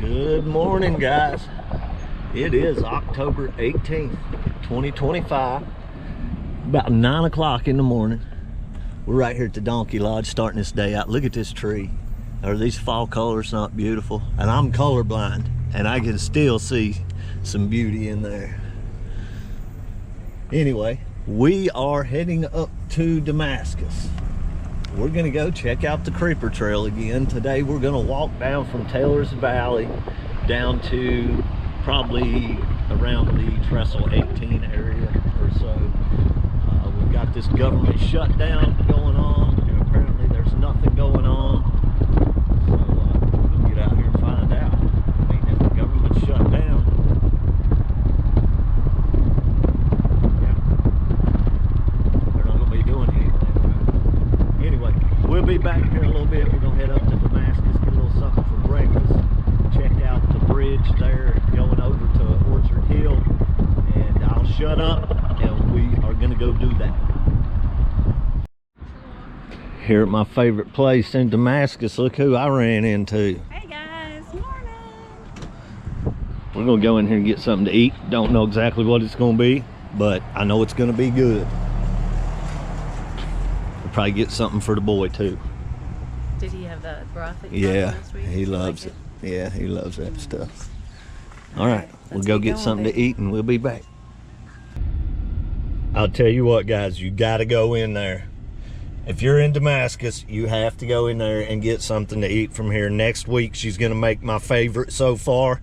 Good morning, guys. It is October 18th, 2025. About 9 o'clock in the morning. We're right here at the Donkey Lodge starting this day out. Look at this tree. Are these fall colors not beautiful? And I'm colorblind and I can still see some beauty in there. Anyway, we are heading up to Damascus. We're gonna go check out the creeper trail again. Today we're gonna walk down from Taylor's Valley down to probably around the Trestle 18 area or so. We've got this government shutdown going on, and apparently there's nothing going on. So we'll get out here and find out. I mean, if the government's shut down, yeah, they're not gonna be doing anything. Anyway, we'll be back here in a little bit. We're gonna head up to Damascus, get a little something for breakfast, check out the bridge there going over to Orchard Hill, and I'll shut up and we are gonna go do that. Here at my favorite place in Damascus, look who I ran into. Hey guys, morning. We're gonna go in here and get something to eat. Don't know exactly what it's gonna be, but I know it's gonna be good. We'll probably get something for the boy too. Did he have the broth that you Yeah, brought last week? he loves it. Yeah, he loves that stuff. All right, we'll go get something to eat and we'll be back. I'll tell you what, guys, you got to go in there. If you're in Damascus, you have to go in there and get something to eat from here. Next week, she's going to make my favorite so far.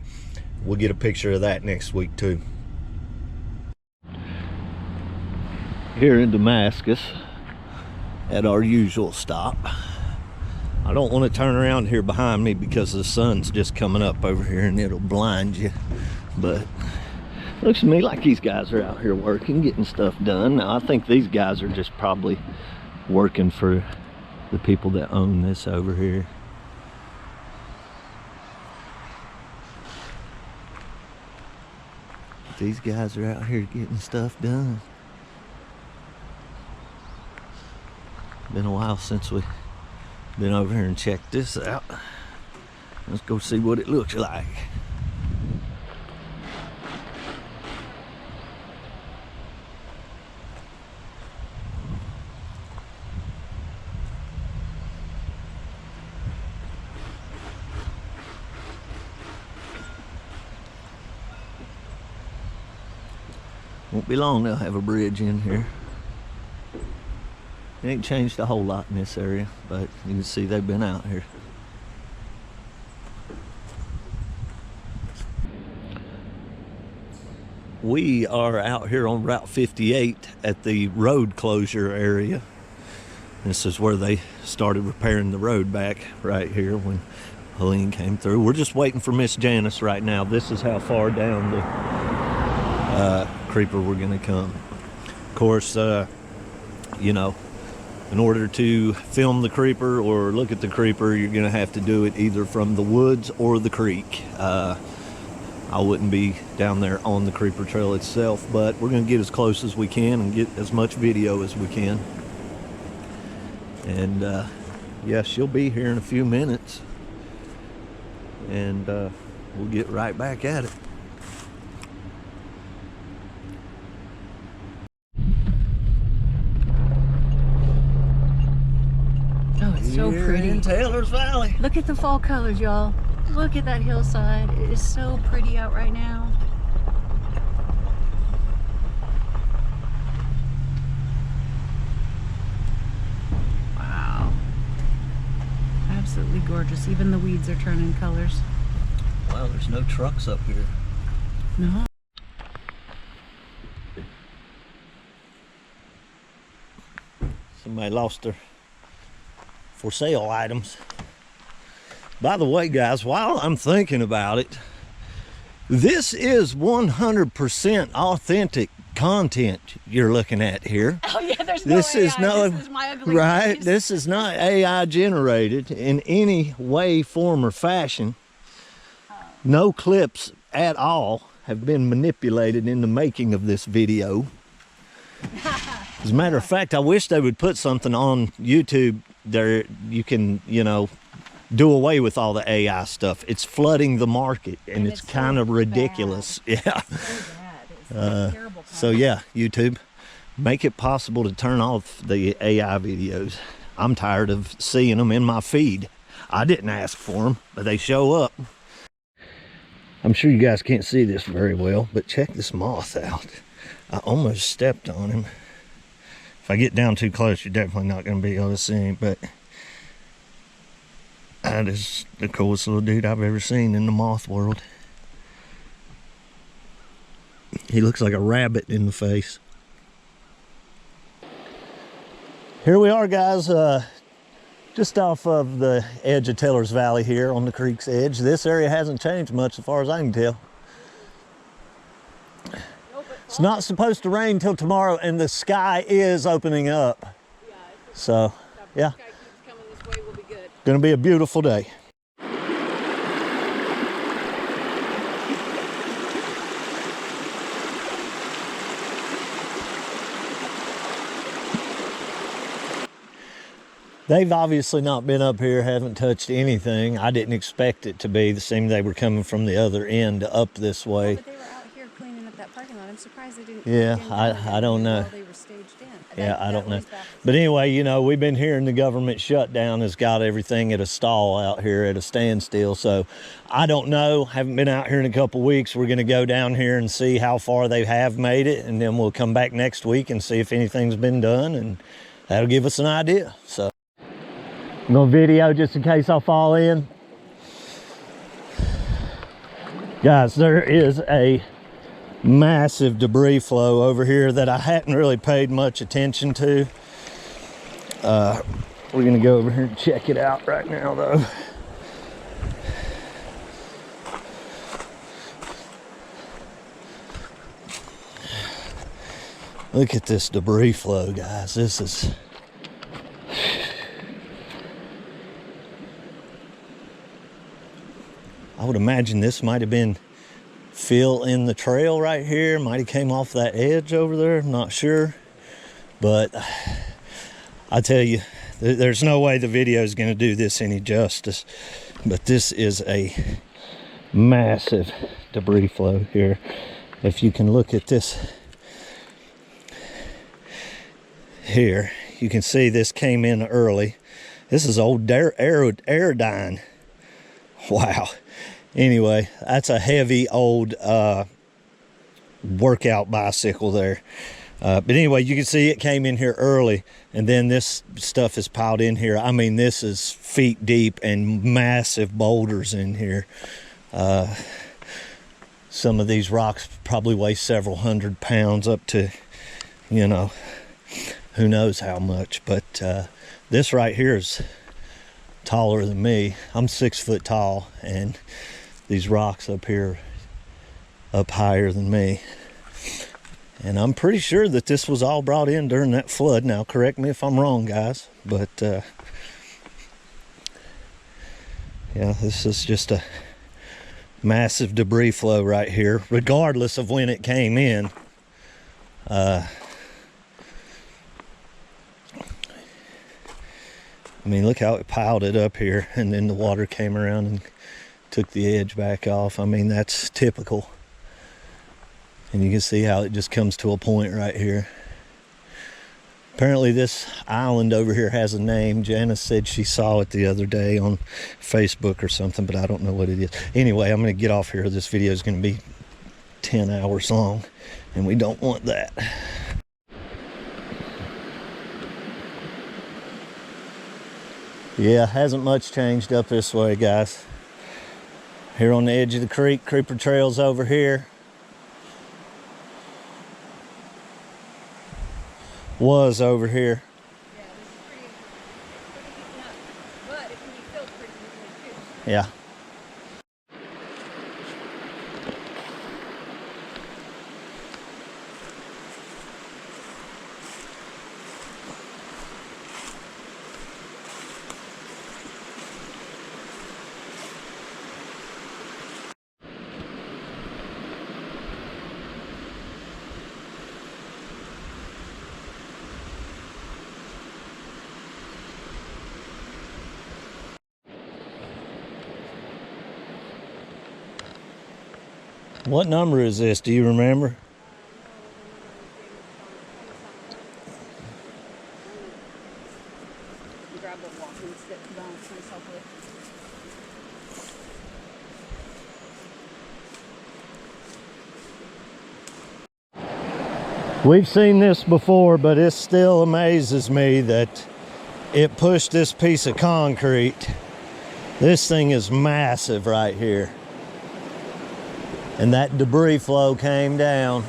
We'll get a picture of that next week, too. Here in Damascus, at our usual stop. I don't want to turn around here behind me because the sun's just coming up over here and it'll blind you. But looks to me like these guys are out here working, getting stuff done. Now, I think these guys are just probably working for the people that own this over here. These guys are out here getting stuff done. Been a while since we've been over here and checked this out. Let's go see what it looks like. Won't be long they'll have a bridge in here. It ain't changed a whole lot in this area, but you can see they've been out here. We are out here on Route 58 at the road closure area. This is where they started repairing the road back right here when Helene came through. We're just waiting for Miss Janice right now. This is how far down the creeper we're gonna come. Of course, you know, in order to film the creeper or look at the creeper, you're gonna have to do it either from the woods or the creek. I wouldn't be down there on the creeper trail itself, but we're gonna get as close as we can and get as much video as we can. And yeah, she'll be here in a few minutes, and we'll get right back at it. So pretty. In Taylor's Valley. Look at the fall colors, y'all. Look at that hillside. It is so pretty out right now. Wow. Absolutely gorgeous. Even the weeds are turning colors. Wow, there's no trucks up here. No. Somebody lost their for sale items. By the way, guys, while I'm thinking about it, this is 100% authentic content you're looking at here. Oh yeah, there's no this AI. Is no, this is my ugly right? face. This is not AI generated in any way, form, or fashion. No clips at all have been manipulated in the making of this video. As a matter of fact, I wish they would put something on YouTube there you can, you know, do away with all the AI stuff. It's flooding the market, and it's so kind of ridiculous. bad. Yeah. So bad. It's terrible. So yeah, YouTube, make it possible to turn off the AI videos. I'm tired of seeing them in my feed. I didn't ask for them, but they show up. I'm sure you guys can't see this very well, but check this moth out. I almost stepped on him. If I get down too close, you're definitely not going to be able to see him, but that is the coolest little dude I've ever seen in the moth world. He looks like a rabbit in the face. Here we are, guys, just off of the edge of Taylor's Valley here on the creek's edge. This area hasn't changed much as far as I can tell. It's not supposed to rain till tomorrow, and the sky is opening up. Yeah, so, yeah. Sky keeps coming this way, we'll be good. Gonna be a beautiful day. They've obviously not been up here, haven't touched anything. I didn't expect it to be. It seemed they were coming from the other end up this way. But they were out here cleaning up that parking lot. I'm surprised they didn't. Yeah, I don't know. While they were staged in. Yeah, I don't know. But anyway, you know, we've been hearing the government shutdown has got everything at a stall out here, at a standstill. So I don't know. Haven't been out here in a couple weeks. We're going to go down here and see how far they have made it, and then we'll come back next week and see if anything's been done, and that'll give us an idea. So I'm gonna video just in case I fall in. Guys, there is a massive debris flow over here that I hadn't really paid much attention to. We're gonna go over here and check it out right now though. Look at this debris flow, guys. This is... I would imagine this might have been fill in the trail right here. Might have came off that edge over there. I'm not sure. But I tell you, there's no way the video is going to do this any justice. But this is a massive debris flow here. If you can look at this here, you can see this came in early. This is old Aerodyne. Wow. Anyway, that's a heavy old workout bicycle there. But anyway, you can see it came in here early, and then this stuff is piled in here. I mean, this is feet deep and massive boulders in here. Some of these rocks probably weigh several hundred pounds, up to, you know, who knows how much. But this right here is taller than me. I'm 6 foot tall, and these rocks up here up higher than me. And I'm pretty sure that this was all brought in during that flood. Now, correct me if I'm wrong, guys, but yeah, this is just a massive debris flow right here, regardless of when it came in. I mean, look how it piled it up here, and then the water came around and took the edge back off. I mean, that's typical. And you can see how it just comes to a point right here. Apparently this island over here has a name. Janice said she saw it the other day on Facebook or something, but I don't know what it is. Anyway, I'm going to get off here. This video is going to be 10 hours long, and we don't want that. Yeah, hasn't much changed up this way, guys. Here on the edge of the creek, creeper trail's over here. Was over here. Yeah, this is pretty heating up. But it can be filled pretty easily too. Yeah. What number is this? Do you remember? Grab a walking stick to balance myself with. We've seen this before, but it still amazes me that it pushed this piece of concrete. This thing is massive right here. And that debris flow came down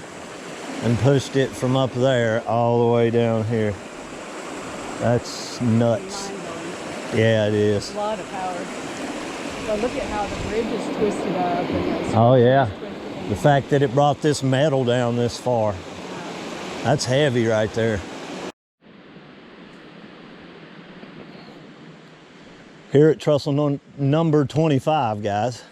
and pushed it from up there all the way down here. That's nuts. Yeah, it is. A lot of power. But look at how the bridge is twisted up. And Oh yeah. The fact that it brought this metal down this far. That's heavy right there. Here at Trestle number 25, guys.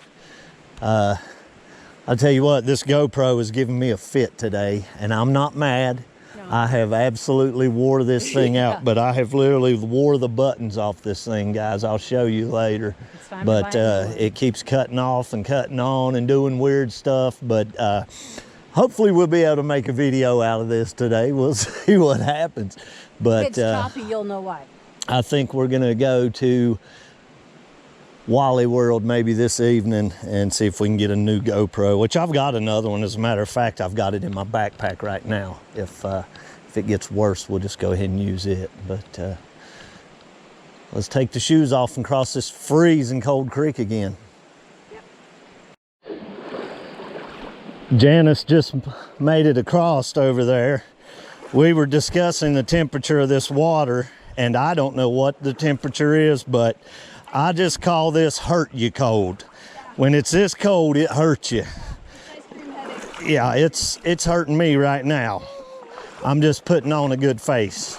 I'll tell you what, this GoPro is giving me a fit today, and I'm not mad. No. I have absolutely wore this thing out, but I have literally wore the buttons off this thing, guys. I'll show you later. But it keeps cutting off and cutting on and doing weird stuff, but hopefully we'll be able to make a video out of this today. We'll see what happens. But if it's choppy, you'll know why. I think we're gonna go to Wally World maybe this evening and see if we can get a new GoPro, which I've got another one. As a matter of fact, I've got it in my backpack right now. If it gets worse, we'll just go ahead and use it. But let's take the shoes off and cross this freezing cold creek again. Yep. Janice just made it across over there. We were discussing the temperature of this water, and I don't know what the temperature is, but I just call this hurt you cold. When it's this cold, it hurts you. Yeah, it's hurting me right now. I'm just putting on a good face.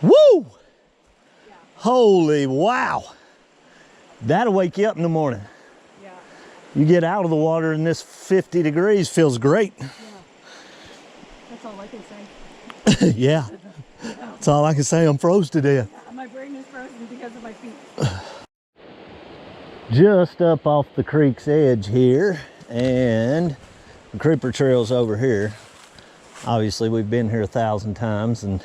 Woo! Holy wow. That'll wake you up in the morning. Yeah. You get out of the water and this 50 degrees feels great. That's all I can say. Yeah, that's all I can say. I'm froze to death. My brain is frozen because of my feet. Just up off the creek's edge here, and the creeper trail's over here. Obviously, we've been here 1,000 times, and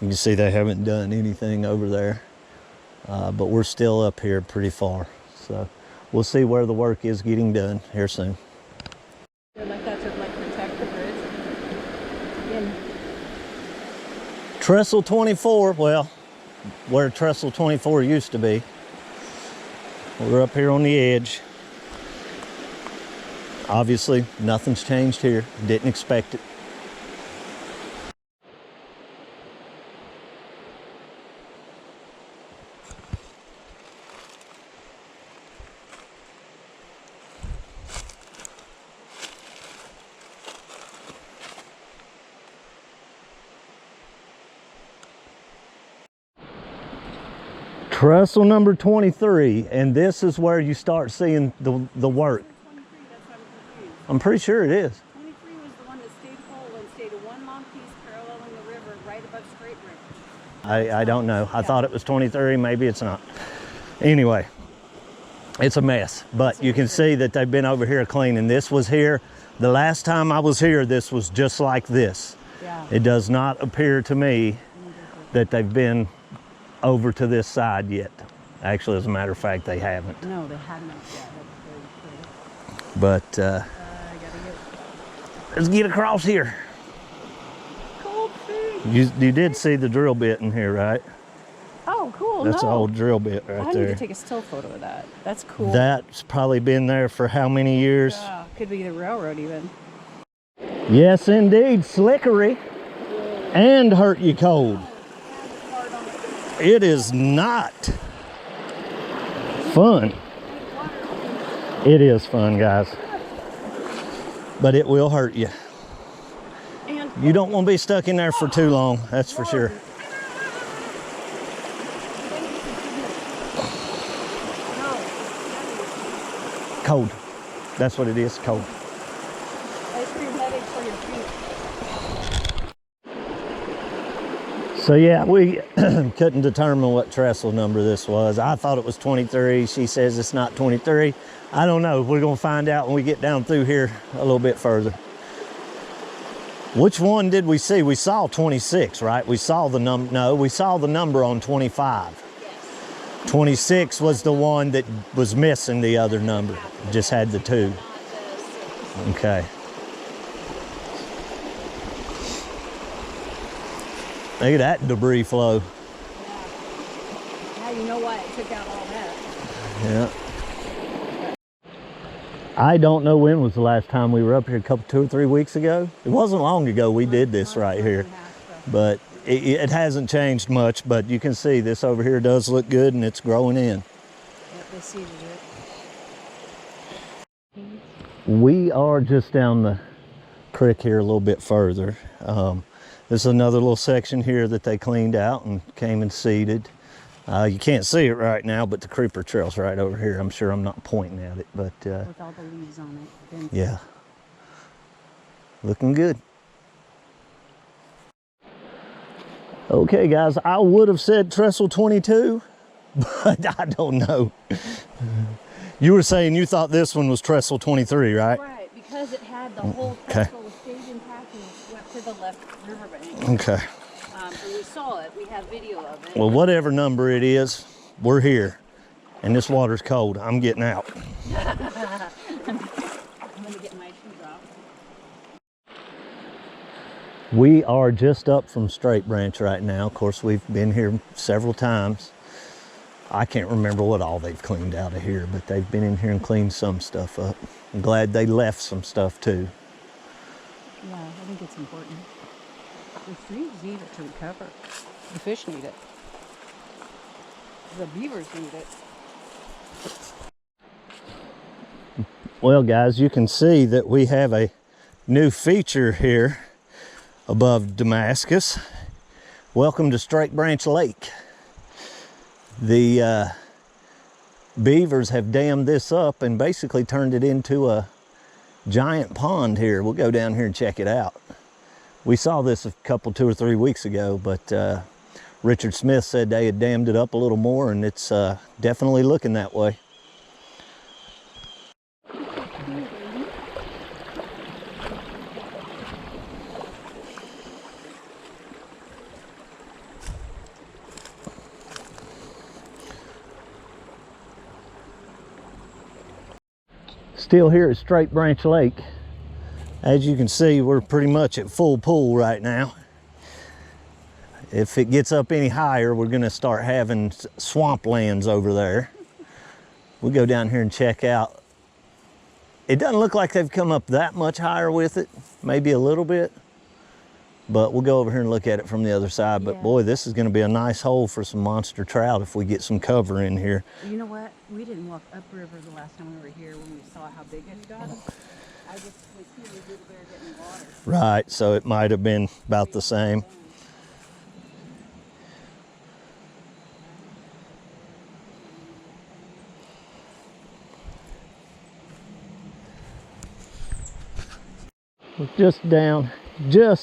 you can see they haven't done anything over there. But we're still up here pretty far, so we'll see where the work is getting done here soon. Like that to protect the bridge. Trestle 24, well, where Trestle 24 used to be. We're up here on the edge. Obviously, nothing's changed here. Didn't expect it. Trestle number 23, and this is where you start seeing the work. 23, that's why I'm confused. I'm pretty sure it is. 23 was the one that stayed whole and stayed a one long piece paralleling the river right above Straight Bridge. I don't know. I thought it was 23, maybe it's not. Anyway, it's a mess, but you can see that they've been over here cleaning. This was here, the last time I was here, this was just like this. Yeah. It does not appear to me that they've been over to this side yet. Actually, as a matter of fact, they haven't. No, they haven't yet. But let's get across here. Cold feet. You did see the drill bit in here, right? Oh, cool. That's an old drill bit right there. I need to take a still photo of that. That's cool. That's probably been there for how many years? Yeah, could be the railroad even. Yes, indeed. Slickery and hurt you cold. It is not fun. It is fun, guys. But it will hurt you. You don't want to be stuck in there for too long, that's for sure. Cold. That's what it is, cold. Ice cream headache for your feet. So yeah, we couldn't determine what trestle number this was. I thought it was 23. She says it's not 23. I don't know. We're gonna find out when we get down through here a little bit further. Which one did we see? We saw 26, right? We saw the number, no, we saw the number on 25. Yes. 26 was the one that was missing the other number. Just had the 2. Okay. Look at that debris flow. Yeah. Now you know why it took out all that. Yeah. I don't know when was the last time we were up here, 2 or 3 weeks ago. It wasn't long ago we did this right here, but it hasn't changed much, but you can see this over here does look good and it's growing in. Yep, they seeded it. We are just down the creek here a little bit further. This is another little section here that they cleaned out and came and seeded. You can't see it right now, but the creeper trail's right over here. I'm sure I'm not pointing at it, but with all the leaves on it. yeah, looking good. Okay, guys, I would have said Trestle 22, but I don't know. You were saying you thought this one was Trestle 23, right? Right, because it had the whole trestle stayed intact and went to the left riverbank. Okay. And we saw it. We have video of it. Well, whatever number it is, we're here. And this water's cold. I'm getting out. I'm gonna get my shoes off. We are just up from Straight Branch right now. Of course, we've been here several times. I can't remember what all they've cleaned out of here, but they've been in here and cleaned some stuff up. I'm glad they left some stuff too. Yeah, I think it's important. The streams need it to recover. The fish need it. The beavers need it. Well, guys, you can see that we have a new feature here above Damascus. Welcome to Straight Branch Lake. The beavers have dammed this up and basically turned it into a giant pond here. We'll go down here and check it out. We saw this a couple, 2 or 3 weeks ago, but Richard Smith said they had dammed it up a little more, and it's definitely looking that way. Still here at Straight Branch Lake. As you can see, we're pretty much at full pool right now. If it gets up any higher, we're gonna start having swamplands over there. We'll go down here and check out. It doesn't look like they've come up that much higher with it, maybe a little bit, but we'll go over here and look at it from the other side. But boy, this is gonna be a nice hole for some monster trout if we get some cover in here. You know what? We didn't walk upriver the last time we were here when we saw how big it got. I just was here with the bear getting water. Right, so it might have been about the same. Just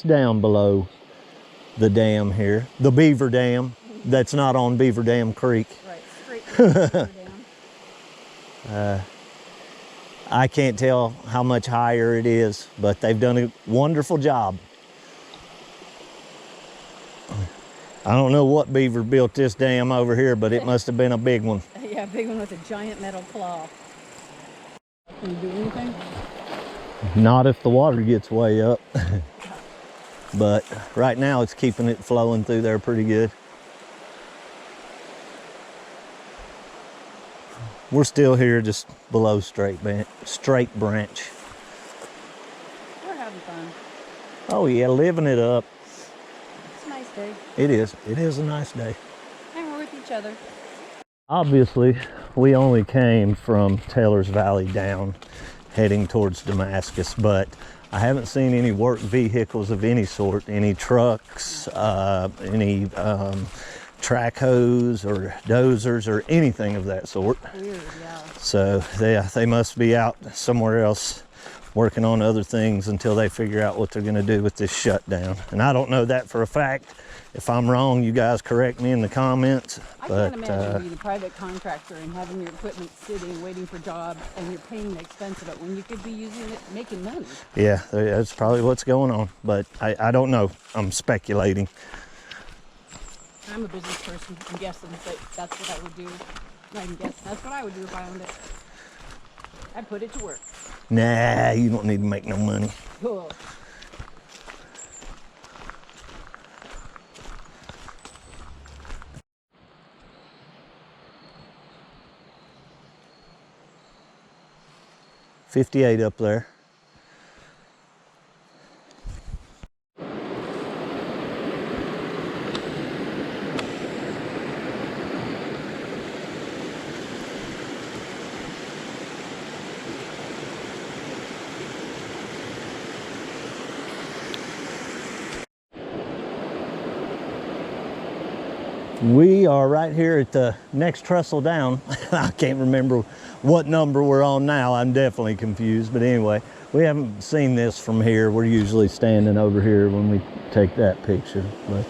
down below the dam here, the Beaver Dam. That's not on Beaver Dam Creek. Right, straight to the Beaver Dam. I can't tell how much higher it is, but they've done a wonderful job. I don't know what beaver built this dam over here, but it must have been a big one. Yeah, a big one with a giant metal claw. Can you do anything? Not if the water gets way up. But right now it's keeping it flowing through there pretty good. We're still here just below Straight Branch. We're having fun. Oh yeah, living it up. It's a nice day. It is. It is a nice day. And we're with each other. Obviously, we only came from Taylor's Valley down, heading towards Damascus, but I haven't seen any work vehicles of any sort, any trucks, any track hoes or dozers or anything of that sort. Weird, yeah. So they must be out somewhere else working on other things until they figure out what they're going to do with this shutdown. And I don't know that for a fact. If I'm wrong, you guys correct me in the comments. I can't imagine being a private contractor and having your equipment sitting, waiting for jobs, and you're paying the expense of it when you could be using it, making money. Yeah, that's probably what's going on, but I don't know. I'm speculating. I'm a business person. I'm guessing that that's what I would do. Not even guess. That's what I would do if I owned it. I'd put it to work. Nah, you don't need to make no money. Cool. .58 up there. We are right here at the next trestle down. I can't remember what number we're on now. I'm definitely confused, but anyway, we haven't seen this from here. We're usually standing over here when we take that picture, but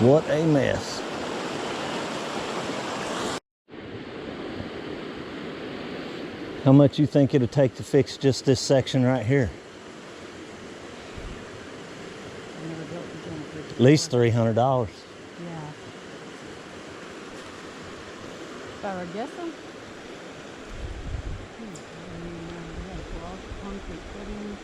what a mess. How much you think it'll take to fix just this section right here? At least $300. Yeah. If I were guessing, concrete footings.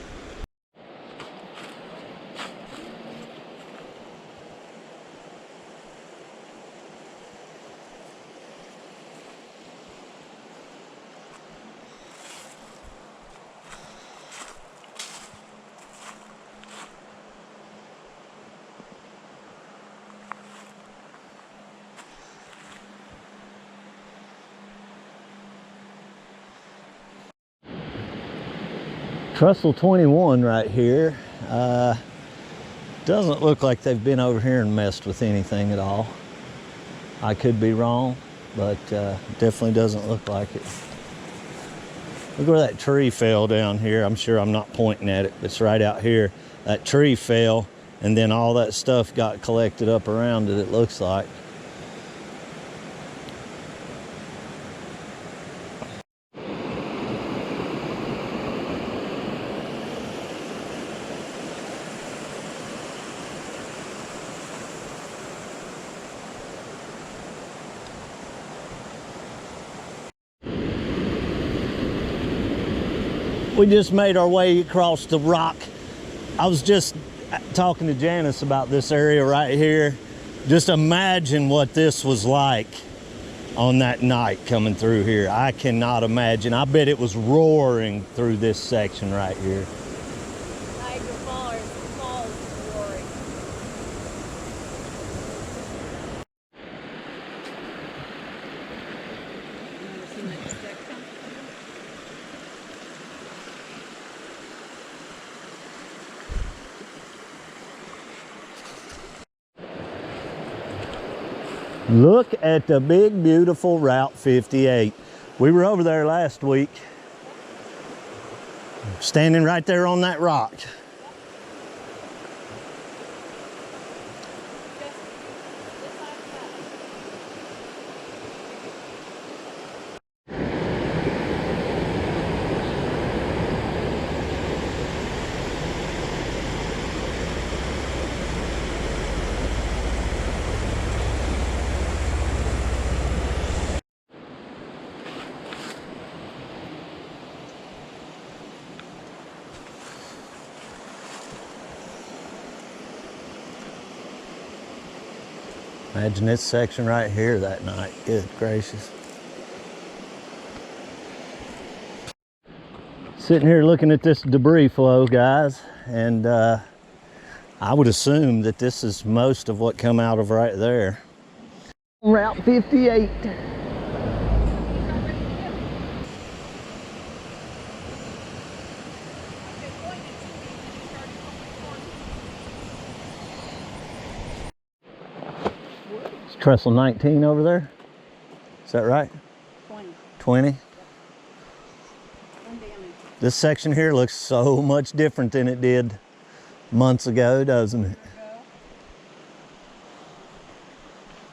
Trestle 21 right here. Doesn't look like they've been over here and messed with anything at all. I could be wrong, but definitely doesn't look like it. Look where that tree fell down here. I'm sure I'm not pointing at it, but it's right out here. That tree fell, and then all that stuff got collected up around it, it looks like. We just made our way across the rock. I was just talking to Janice about this area right here. Just imagine what this was like on that night coming through here. I cannot imagine. I bet it was roaring through this section right here. Niagara Falls roaring. You ever seen that section? Look at the big, beautiful Route 58. We were over there last week, standing right there on that rock. Imagine this section right here that night. Good gracious. Sitting here looking at this debris flow, guys, and I would assume that this is most of what come out of right there. Route 58. It's Trestle 19 over there. Is that right? 20. 20? One damage. This section here looks so much different than it did months ago, doesn't it?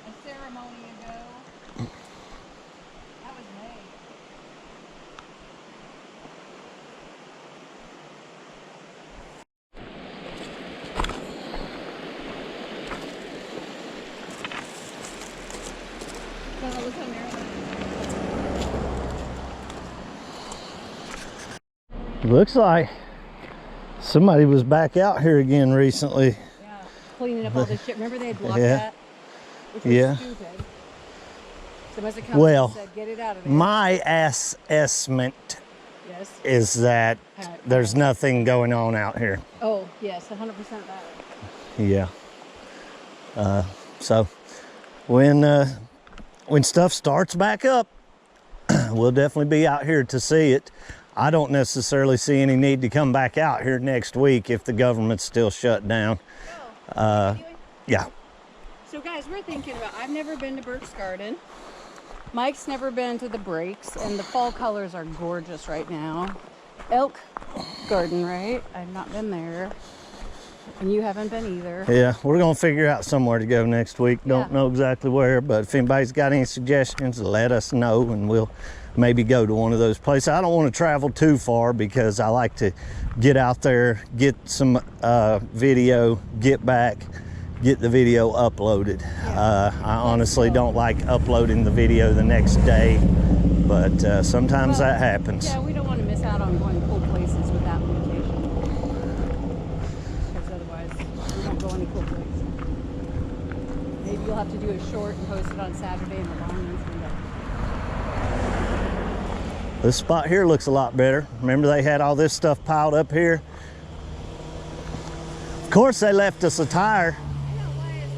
A ceremony ago. That was May. Well, look how narrow that is. Looks like somebody was back out here again recently. Yeah, cleaning up all this shit. Remember they had blocked Yeah. that? Which was Yeah. stupid. So must have come Well, and said, get it out of there. my assessment Yes. is that there's nothing going on out here. Oh, yes, 100% that. Yeah. So when stuff starts back up, we'll definitely be out here to see it. I don't necessarily see any need to come back out here next week if the government's still shut down. Yeah. So guys, we're thinking about, I've never been to Burke's Garden. Mike's never been to the breaks, and the fall colors are gorgeous right now. Elk Garden, right? I've not been there. And you haven't been either. Yeah, we're gonna figure out somewhere to go next week. Don't know exactly where, but if anybody's got any suggestions, let us know and we'll maybe go to one of those places. I don't want to travel too far because I like to get out there, get some video, get back, get the video uploaded. I honestly don't like uploading the video the next day, but sometimes that happens. Yeah, we don't want to miss out on going cool places with that location. Because otherwise, we won't go any cool places. Maybe you'll have to do a short and post it on Saturday and the long one Sunday. This spot here looks a lot better. Remember they had all this stuff piled up here? Of course they left us a tire. I know, why is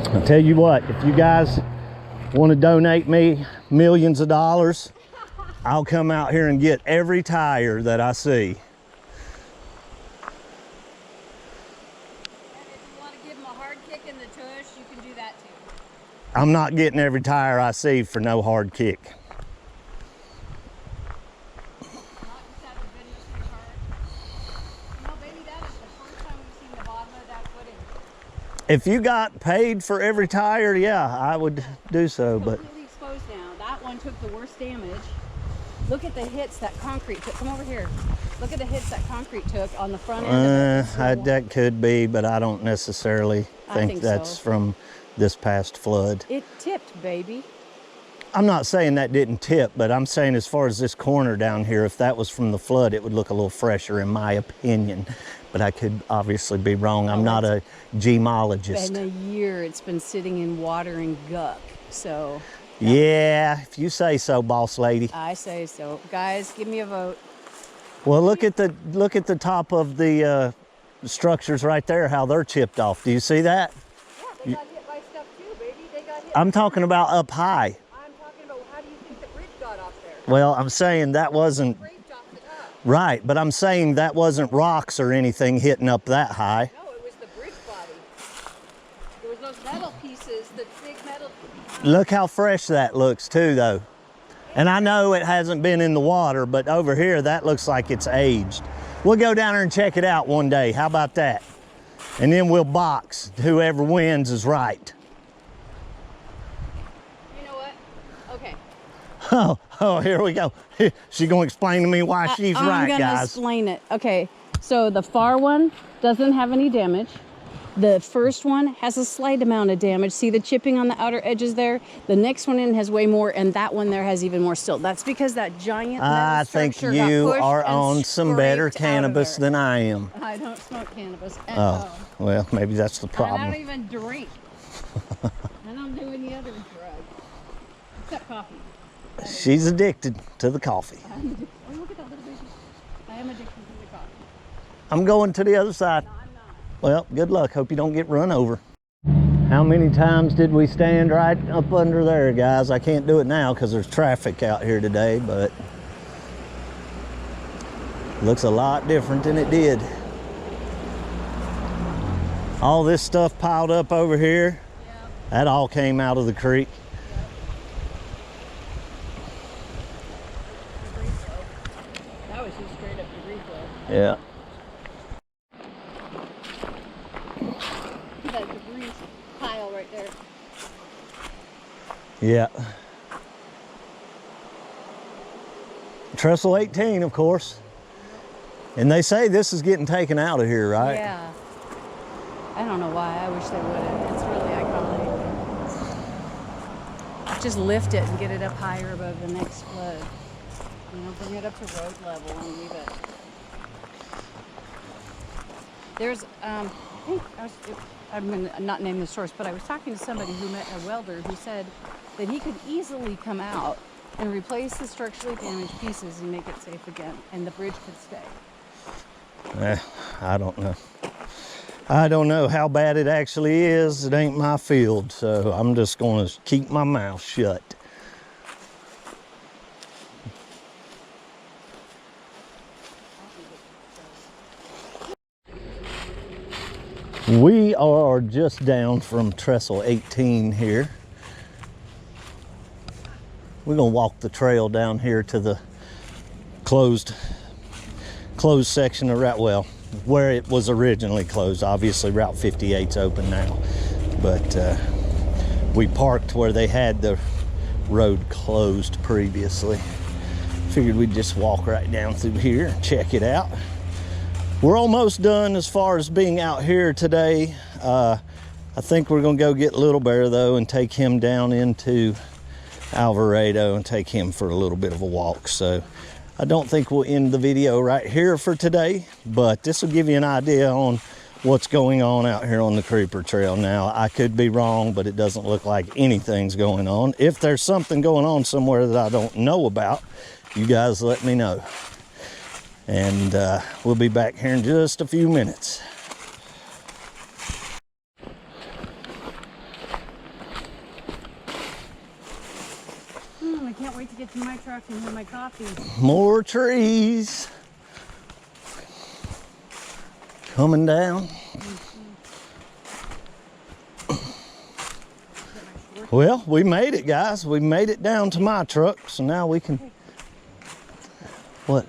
that? I'll tell you what, if you guys want to donate me millions of dollars, I'll come out here and get every tire that I see. I'm not getting every tire I see for no hard kick. If you got paid for every tire, yeah, I would do so, but... Completely exposed now. That one took the worst damage. Look at the hits that concrete took. Come over here. Look at the hits that concrete took on the front end of it. That could be, but I don't necessarily think that's from this past flood. It tipped, baby. I'm not saying that didn't tip, but I'm saying as far as this corner down here, if that was from the flood, it would look a little fresher in my opinion. But I could obviously be wrong. I'm not a gemologist. Been a year it's been sitting in water and guck, so. Yeah, if you say so, boss lady. I say so. Guys, give me a vote. Well, look at the top of the structures right there, how they're chipped off. Do you see that? Yeah, they got hit by stuff too, baby. They got hit. I'm talking about up high. I'm talking about how do you think the bridge got off there? Well, I'm saying that wasn't right, but I'm saying that wasn't rocks or anything hitting up that high. No, it was the bridge body. There was those metal pieces, the big metal pieces. Look how fresh that looks too, though. And I know it hasn't been in the water, but over here, that looks like it's aged. We'll go down there and check it out one day. How about that? And then we'll box. Whoever wins is right. You know what? Okay. Oh, here we go. She's gonna explain to me why she's right, I'm gonna guys. explain it. Okay, so the far one doesn't have any damage. The first one has a slight amount of damage. See the chipping on the outer edges there? The next one in has way more, and that one there has even more still. That's because that giant I think you are on some better cannabis than I am. I don't smoke cannabis at Oh, all. well, maybe that's the And I problem. don't even drink. I don't do any other drug. Except coffee. She's addicted to the coffee. I'm addicted. Oh, look at that little baby. I am addicted to the coffee. I'm going to the other side. No, I'm not. Well, good luck. Hope you don't get run over. How many times did we stand right up under there, guys? I can't do it now because there's traffic out here today, but Looks a lot different than it did. All this stuff piled up over here, that all came out of the creek. That was just straight up debris flow. Yeah. That debris pile right there. Yeah. Trestle 18, of course. And they say this is getting taken out of here, right? Yeah. I don't know why. I wish they would. It's really iconic. Just lift it and get it up higher above the next flood. You know, bring it up to road level and leave it. There's, I think, I'm going to not name the source, but I was talking to somebody who met a welder who said that he could easily come out and replace the structurally damaged pieces and make it safe again, and the bridge could stay. I don't know. I don't know how bad it actually is. It ain't my field, so I'm just going to keep my mouth shut. We are just down from Trestle 18 here. We're gonna walk the trail down here to the closed section of route, well, where it was originally closed. Obviously Route 58's open now, but we parked where they had the road closed previously. Figured we'd just walk right down through here and check it out. We're almost done as far as being out here today. I think we're gonna go get Little Bear though and take him down into Alvarado and take him for a little bit of a walk. So I don't think we'll end the video right here for today, but this will give you an idea on what's going on out here on the Creeper Trail. Now, I could be wrong, but it doesn't look like anything's going on. If there's something going on somewhere that I don't know about, you guys let me know. And we'll be back here in just a few minutes. I can't wait to get to my truck and have my coffee. More trees coming down. Well, we made it, guys. We made it down to my truck, so now we can... What?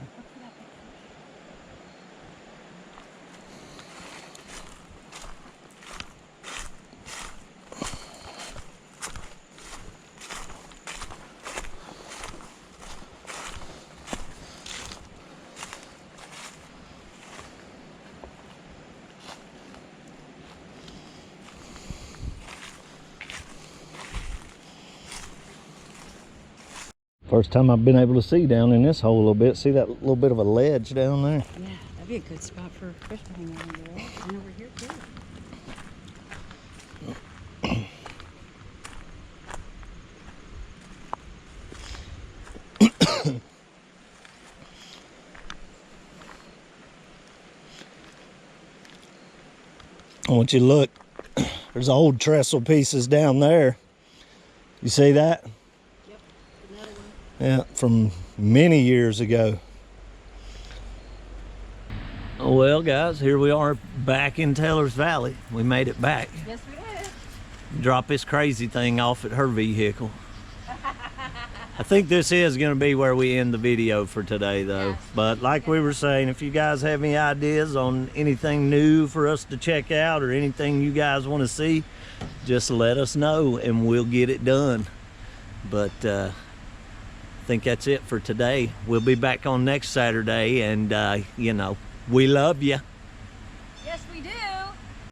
First time I've been able to see down in this hole a little bit. See that little bit of a ledge down there? Yeah, that'd be a good spot for fish to hang out under, right? And over here too. I want you to look. There's old trestle pieces down there. You see that? Yep, another one. Yeah, from many years ago. Well, guys, here we are back in Taylor's Valley. We made it back. Yes, we did. Drop this crazy thing off at her vehicle. I think this is going to be where we end the video for today, though. Yes. But like we were saying, if you guys have any ideas on anything new for us to check out or anything you guys want to see, just let us know and we'll get it done. But I think that's it for today. We'll be back on next Saturday, and you know, we love you.